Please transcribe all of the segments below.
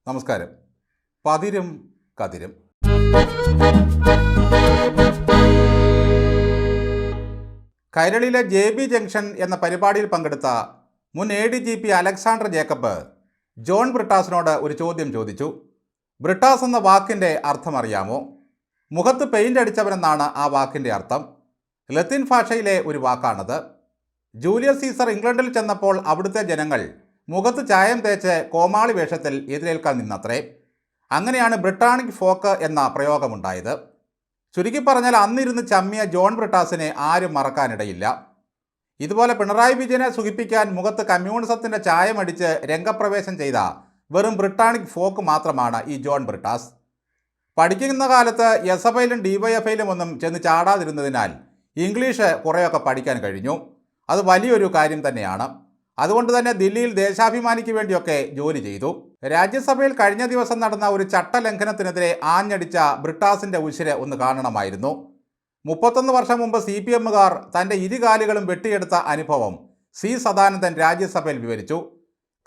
നമസ്കാരം. പതിരും കതിരും. കൈരളിയിലെ JB junction എന്ന പരിപാടിയിൽ പങ്കെടുത്ത മുൻ ADGP അലക്സാണ്ടർ ജേക്കബ് ജോൺ ബ്രിട്ടാസിനോട് ഒരു ചോദ്യം ചോദിച്ചു. ബ്രിട്ടാസ് എന്ന വാക്കിൻ്റെ അർത്ഥം അറിയാമോ? മുഖത്ത് പെയിൻ്റ് അടിച്ചവനെന്നാണ് ആ വാക്കിൻ്റെ അർത്ഥം. ലത്തീൻ ഭാഷയിലെ ഒരു വാക്കാണത്. ജൂലിയസ് സീസർ ഇംഗ്ലണ്ടിൽ ചെന്നപ്പോൾ അവിടുത്തെ ജനങ്ങൾ മുഖത്ത് ചായം തേച്ച് കോമാളി വേഷത്തിൽ എതിരേൽക്കാൻ നിന്നത്രേ. അങ്ങനെയാണ് ബ്രിട്ടാണിക് ഫോക്ക് എന്ന പ്രയോഗമുണ്ടായത്. ചുരുക്കി പറഞ്ഞാൽ അന്നിരുന്ന് ചമ്മിയ ജോൺ ബ്രിട്ടാസിനെ ആരും മറക്കാനിടയില്ല. ഇതുപോലെ പിണറായി വിജയനെ സുഖിപ്പിക്കാൻ മുഖത്ത് കമ്മ്യൂണിസത്തിൻ്റെ ചായമടിച്ച് രംഗപ്രവേശം ചെയ്ത വെറും ബ്രിട്ടാണിക് ഫോക്ക് മാത്രമാണ് ഈ ജോൺ ബ്രിട്ടാസ്. പഠിക്കുന്ന കാലത്ത് SFIയിലും DYFIയിലും ഒന്നും ചെന്ന് ചാടാതിരുന്നതിനാൽ ഇംഗ്ലീഷ് കുറേയൊക്കെ പഠിക്കാൻ കഴിഞ്ഞു. അത് വലിയൊരു കാര്യം തന്നെയാണ്. അതുകൊണ്ട് തന്നെ ദില്ലിയിൽ ദേശാഭിമാനിക്ക് വേണ്ടിയൊക്കെ ജോലി ചെയ്തു. രാജ്യസഭയിൽ കഴിഞ്ഞ ദിവസം നടന്ന ഒരു ചട്ടലംഘനത്തിനെതിരെ ആഞ്ഞടിച്ച ബ്രിട്ടാസിൻ്റെ ഉശിര് ഒന്ന് കാണണമായിരുന്നു. 31 വർഷം മുമ്പ് CPMകാർ തൻ്റെ ഇരുകാലുകളും വെട്ടിയെടുത്ത അനുഭവം സദാനന്ദൻ രാജ്യസഭയിൽ വിവരിച്ചു.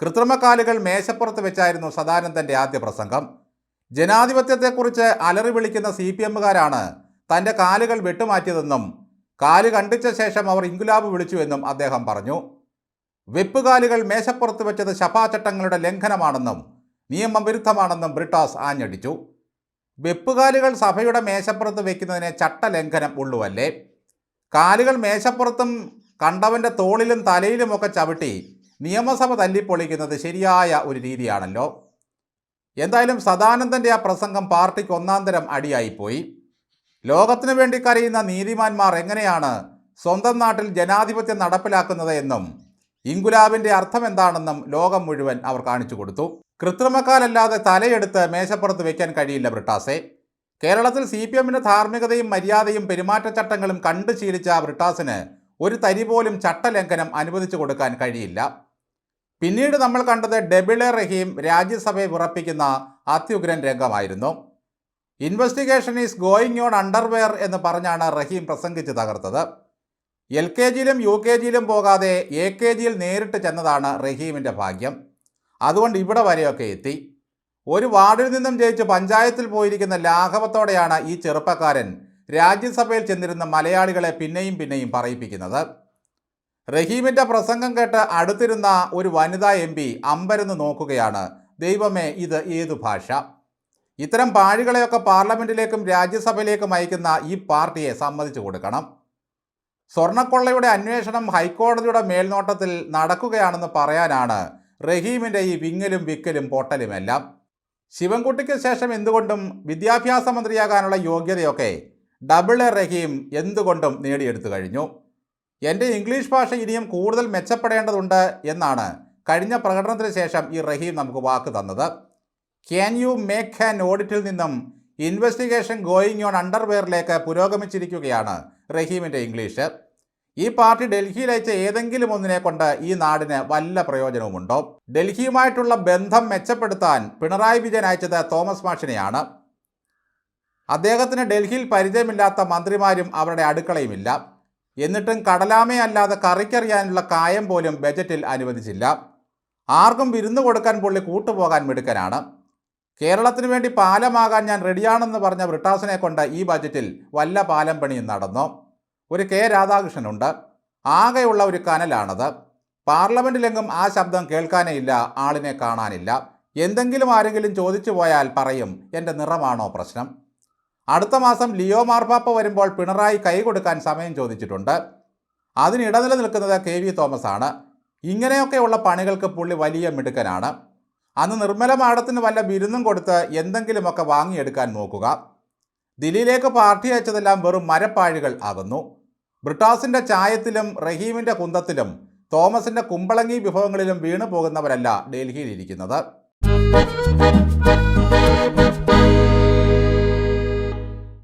കൃത്രിമക്കാലുകൾ മേശപ്പുറത്ത് വെച്ചായിരുന്നു സദാനന്ദൻ്റെ ആദ്യ പ്രസംഗം. ജനാധിപത്യത്തെക്കുറിച്ച് അലറി വിളിക്കുന്ന CPMകാരാണ് തൻ്റെ കാലുകൾ വെട്ടുമാറ്റിയതെന്നും കാല് കണ്ടിച്ച ശേഷം അവർ ഇൻകുലാബ് വിളിച്ചുവെന്നും അദ്ദേഹം പറഞ്ഞു. വെപ്പുകാലുകൾ മേശപ്പുറത്ത് വെച്ചത് സഭാചട്ടങ്ങളുടെ ലംഘനമാണെന്നും നിയമവിരുദ്ധമാണെന്നും ബ്രിട്ടാസ് ആഞ്ഞടിച്ചു. വെപ്പുകാലുകൾ സഭയുടെ മേശപ്പുറത്ത് വയ്ക്കുന്നതിനെ ചട്ടലംഘനം ഉള്ളുവല്ലേ? കാലുകൾ മേശപ്പുറത്തും കണ്ടവൻ്റെ തോളിലും തലയിലുമൊക്കെ ചവിട്ടി നിയമസഭ തല്ലിപ്പൊളിക്കുന്നത് ശരിയായ ഒരു രീതിയാണല്ലോ. എന്തായാലും സദാനന്ദൻ്റെ ആ പ്രസംഗം പാർട്ടിക്ക് ഒന്നാന്തരം അടിയായിപ്പോയി. ലോകത്തിനു വേണ്ടി കരയുന്ന നീതിമാന്മാർ എങ്ങനെയാണ് സ്വന്തം നാട്ടിൽ ജനാധിപത്യം നടപ്പിലാക്കുന്നത് എന്നും ഇൻകുലാബിൻ്റെ അർത്ഥം എന്താണെന്നും ലോകം മുഴുവൻ അവർ കാണിച്ചു കൊടുത്തു. കൃത്രിമക്കാലല്ലാതെ തലയെടുത്ത് മേശപ്പുറത്ത് വയ്ക്കാൻ കഴിയില്ല ബ്രിട്ടാസെ. കേരളത്തിൽ CPMൻ്റെ ധാർമ്മികതയും മര്യാദയും പെരുമാറ്റച്ചട്ടങ്ങളും കണ്ടു ശീലിച്ച ബ്രിട്ടാസിന് ഒരു തരി പോലും ചട്ടലംഘനം അനുവദിച്ചു കൊടുക്കാൻ കഴിയില്ല. പിന്നീട് നമ്മൾ കണ്ടത് ഡെബിളെ റഹീം രാജ്യസഭയെ വിറപ്പിക്കുന്ന അത്യുഗ്രൻ രംഗമായിരുന്നു. Investigation is going on underwear എന്ന് പറഞ്ഞാണ് റഹീം പ്രസംഗിച്ച് തകർത്തത്. LKGയിലും UKGയിലും പോകാതെ AKGയിൽ നേരിട്ട് ചെന്നതാണ് റഹീമിൻ്റെ ഭാഗ്യം. അതുകൊണ്ട് ഇവിടെ വരെയൊക്കെ എത്തി. ഒരു വാർഡിൽ നിന്നും ജയിച്ച് പഞ്ചായത്തിൽ പോയിരിക്കുന്ന ലാഘവത്തോടെയാണ് ഈ ചെറുപ്പക്കാരൻ രാജ്യസഭയിൽ ചെന്നിരുന്ന മലയാളികളെ പിന്നെയും പിന്നെയും പറയിപ്പിക്കുന്നത്. റഹീമിൻ്റെ പ്രസംഗം കേട്ട് അടുത്തിരുന്ന ഒരു വനിതാ MP അമ്പരന്ന് നോക്കുകയാണ്. ദൈവമേ, ഇത് ഏതു ഭാഷ? ഇത്തരം പാഴികളെയൊക്കെ പാർലമെൻറ്റിലേക്കും രാജ്യസഭയിലേക്കും അയക്കുന്ന ഈ പാർട്ടിയെ സമ്മതിച്ചു കൊടുക്കണം. സ്വർണ്ണക്കൊള്ളയുടെ അന്വേഷണം ഹൈക്കോടതിയുടെ മേൽനോട്ടത്തിൽ നടക്കുകയാണെന്ന് പറയാനാണ് റഹീമിൻ്റെ ഈ വിങ്ങലും വിക്കലും പൊട്ടലുമെല്ലാം. ശിവൻകുട്ടിക്ക് ശേഷം എന്തുകൊണ്ടും വിദ്യാഭ്യാസ മന്ത്രിയാകാനുള്ള യോഗ്യതയൊക്കെ ഡബിളെ റഹീം എന്തുകൊണ്ടും നേടിയെടുത്തു കഴിഞ്ഞു. എൻ്റെ ഇംഗ്ലീഷ് ഭാഷ ഇനിയും കൂടുതൽ മെച്ചപ്പെടേണ്ടതുണ്ട് എന്നാണ് കഴിഞ്ഞ പ്രകടനത്തിന് ശേഷം ഈ റഹീം നമുക്ക് വാക്ക് തന്നത്. ക്യാൻ യു മേക്ക് ആൻ ഓഡിറ്റിൽ നിന്നും ഇൻവെസ്റ്റിഗേഷൻ ഗോയിങ് ഓൺ അണ്ടർവെയറിലേക്ക് പുരോഗമിച്ചിരിക്കുകയാണ് റഹീമിൻ്റെ ഇംഗ്ലീഷ്. ഈ പാർട്ടി ഡൽഹിയിൽ അയച്ച ഏതെങ്കിലും ഒന്നിനെ കൊണ്ട് ഈ നാടിന് വല്ല പ്രയോജനവുമുണ്ടോ? ഡൽഹിയുമായിട്ടുള്ള ബന്ധം മെച്ചപ്പെടുത്താൻ പിണറായി വിജയൻ അയച്ചത് തോമസ് മാഷിനെയാണ്. അദ്ദേഹത്തിന് ഡൽഹിയിൽ പരിചയമില്ലാത്ത മന്ത്രിമാരും അവരുടെ അടുക്കളയുമില്ല. എന്നിട്ടും കടലാമയല്ലാതെ കറിക്കറിയാനുള്ള കായം പോലും ബജറ്റിൽ അനുവദിച്ചില്ല. ആർക്കും വിരുന്ന് കൊടുക്കാൻ പുള്ളി കൂട്ടുപോകാൻ മിടുക്കനാണ്. കേരളത്തിന് വേണ്ടി പാലമാകാൻ ഞാൻ റെഡിയാണെന്ന് പറഞ്ഞ ബ്രിട്ടാസിനെ കൊണ്ട് ഈ ബജറ്റിൽ വല്ല പാലം പണിയും നടന്നു. ഒരു K രാധാകൃഷ്ണനുണ്ട്. ആകെയുള്ള ഒരു കനലാണത്. പാർലമെൻറ്റിലെങ്ങും ആ ശബ്ദം കേൾക്കാനേ ഇല്ല, ആളിനെ കാണാനില്ല. എന്തെങ്കിലും ആരെങ്കിലും ചോദിച്ചു പോയാൽ പറയും, എൻ്റെ നിറമാണോ പ്രശ്നം? അടുത്ത മാസം ലിയോ മാർപ്പാപ്പ വരുമ്പോൾ പിണറായി കൈ കൊടുക്കാൻ സമയം ചോദിച്ചിട്ടുണ്ട്. അതിനിടനില നിൽക്കുന്നത് KV തോമസ് ആണ്. ഇങ്ങനെയൊക്കെയുള്ള പണികൾക്ക് പുള്ളി വലിയ മിടുക്കനാണ്. അന്ന് നിർമ്മല മാഡത്തിന് വല്ല വിരുന്നും കൊടുത്ത് എന്തെങ്കിലുമൊക്കെ വാങ്ങിയെടുക്കാൻ നോക്കുക. ദില്ലിയിലേക്ക് പാർട്ടി അയച്ചതെല്ലാം വെറും മരപ്പാഴികൾ ആകുന്നു. ബ്രിട്ടാസിൻ്റെ ചായത്തിലും റഹീമിൻ്റെ കുന്തത്തിലും തോമസിൻ്റെ കുമ്പളങ്ങി വിഭവങ്ങളിലും വീണു പോകുന്നവരല്ല ഡൽഹിയിലിരിക്കുന്നത്.